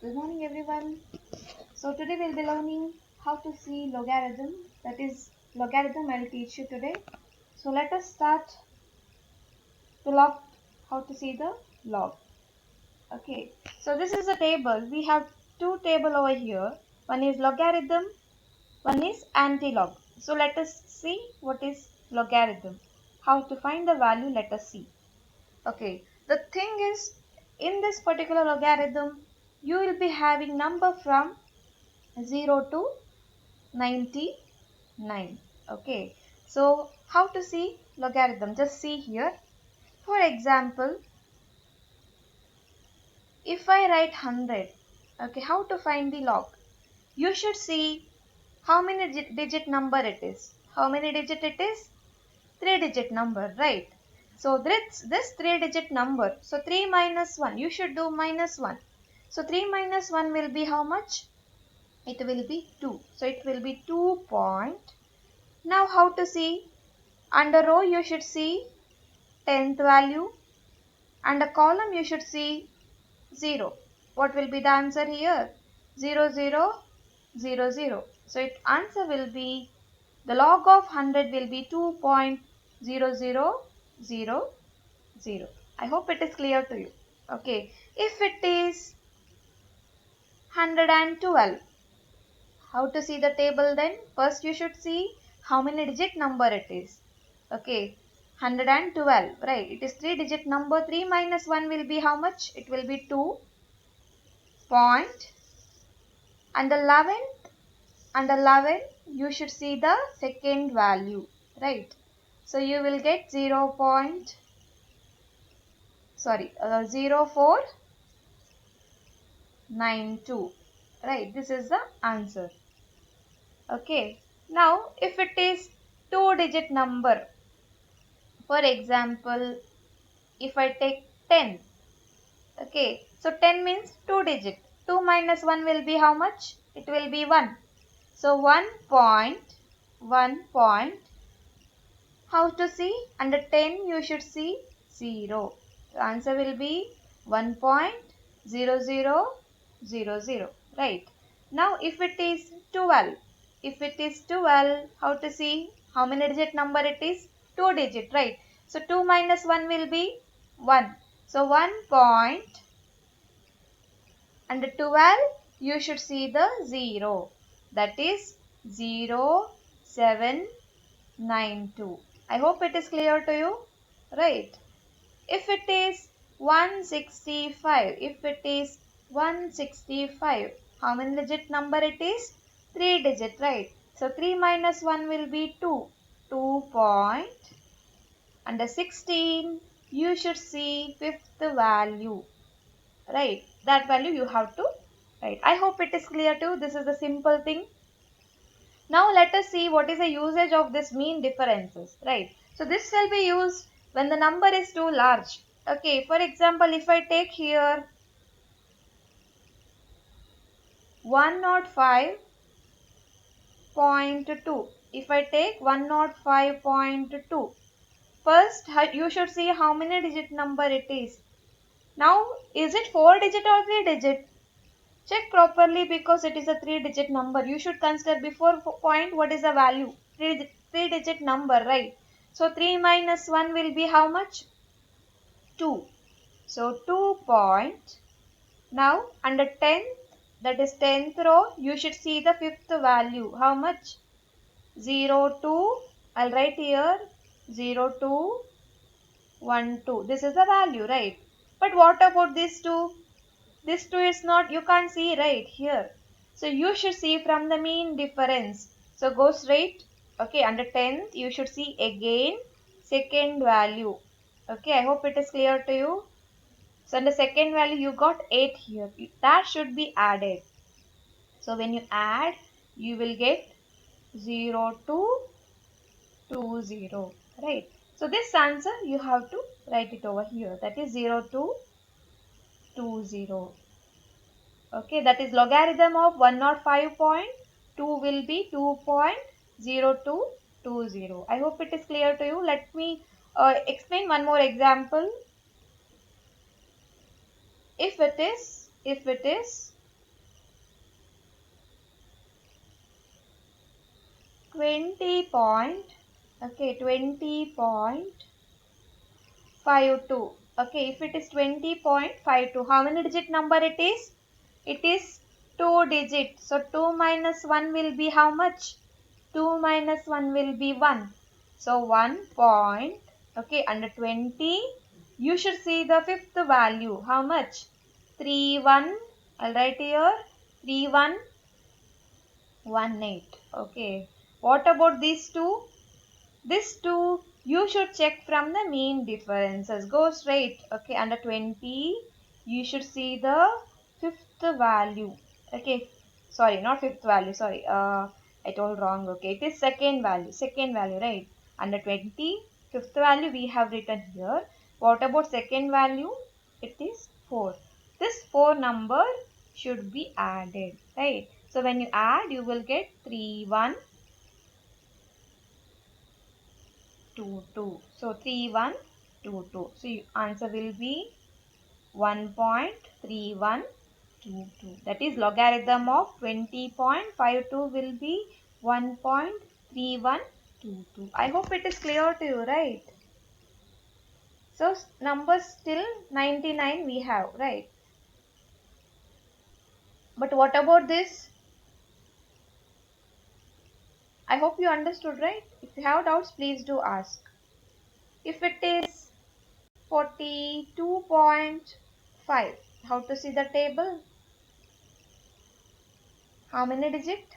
Good morning everyone. So today we'll be learning how to see logarithm. That is logarithm I'll teach you today. So let us start to log how to see the log. Okay. So this is a table. We have two table over here. One is logarithm, one is anti-log. So let us see what is logarithm. How to find the value, let us see. Okay. The thing is, in this particular logarithm, you will be having number from 0 to 99. Okay, so how to see logarithm? Just see here. For example, if I write 100, okay, how to find the log? You should see how many digit number it is. How many digit it is? 3-digit number, right? So this 3-digit number. So 3 minus 1. You should do minus 1. So 3 minus 1 will be how much? It will be 2. So it will be 2 point. Now how to see? Under row you should see 10th value, and a column you should see 0. What will be the answer here? 0, 0, 0, 0. So its answer will be, the log of 100 will be 2.0000. I hope it is clear to you. Okay. If it is 112, how to see the table then? First you should see how many digit number it is. Okay, 112, right? It is 3-digit number. 3 minus 1 will be how much? It will be 2 point. And 11 you should see the second value, right? So you will get 0492, right? This is the answer. Okay, now if it is 2-digit number, for example, if I take 10, okay, so 10 means 2-digit. 2 minus 1 will be how much? It will be 1. So 1 point, 1 point. How to see? Under 10 you should see 0. The answer will be 1.0000. Right. Now if it is 12. If it is 12, how to see? How many digit number it is? 2-digit, right? So 2 minus 1 will be 1. So 1 point. Under 12 you should see the 0. That is 0792. I hope it is clear to you. Right. If it is 165. If it is 165. How many digit number it is? 3-digit, right? So 3 minus 1 will be 2. 2 point. Under 16 you should see fifth value. Right. That value you have to write. I hope it is clear too. This is the simple thing. Now let us see what is the usage of this mean differences. Right. So this will be used when the number is too large. Okay. For example, if I take here 105.2. If I take 105.2. First, you should see how many digit number it is. Now, is it 4-digit or 3-digit? Check properly because it is a 3-digit number. You should consider before point what is the value. 3-digit number, right? So 3 minus 1 will be how much? 2. So 2 point. Now under 10th, that is 10th row, you should see the fifth value. How much? 0, 2. I'll write here 0, 2, 1, 2. This is the value, right? But what about this 2? This 2 is not, you can't see right here. So you should see from the mean difference. So go straight. Okay, under 10th you should see again second value. Okay, I hope it is clear to you. So under second value you got 8 here. That should be added. So when you add, you will get 0220. Right. So this answer you have to write it over here. That is 0220. Okay, that is logarithm of 105.2 will be 2.0220. I hope it is clear to you. Let me explain one more example. If it is 20.52. Okay, if it is 20.52, how many digit number it is? It is 2 digits. So 2 minus 1 will be how much? 2 minus 1 will be 1. So 1 point, okay, under 20, you should see the fifth value. How much? 31. I'll write here 3118. Okay. What about these two? This two you should check from the mean differences. Go straight. Okay, under 20 you should see the fifth value. Okay, sorry, not fifth value. Sorry, I told wrong. Okay, it is second value. Second value, right? Under 20, fifth value we have written here. What about second value? It is 4. This 4 number should be added, right? So when you add, you will get 3122. So 3122. So answer will be 1.3122. That is logarithm of 20.52 will be 1.3122. I hope it is clear to you, right? So numbers still 99 we have, right? But what about this? I hope you understood, right? If you have doubts, please do ask. If it is 42.5, how to see the table? How many digit?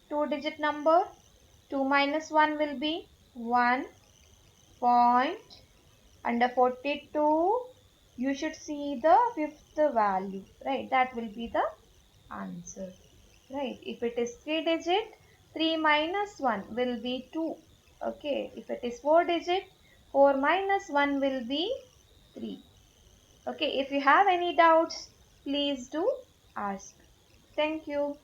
2 digit number. 2 minus 1 will be 1 point. Under 42, you should see the fifth value, right? That will be the answer, right? If it is 3 digit, 3 minus 1 will be 2. Okay, if it is 4 digit, 4 minus 1 will be 3. Okay, if you have any doubts, please do ask. Thank you.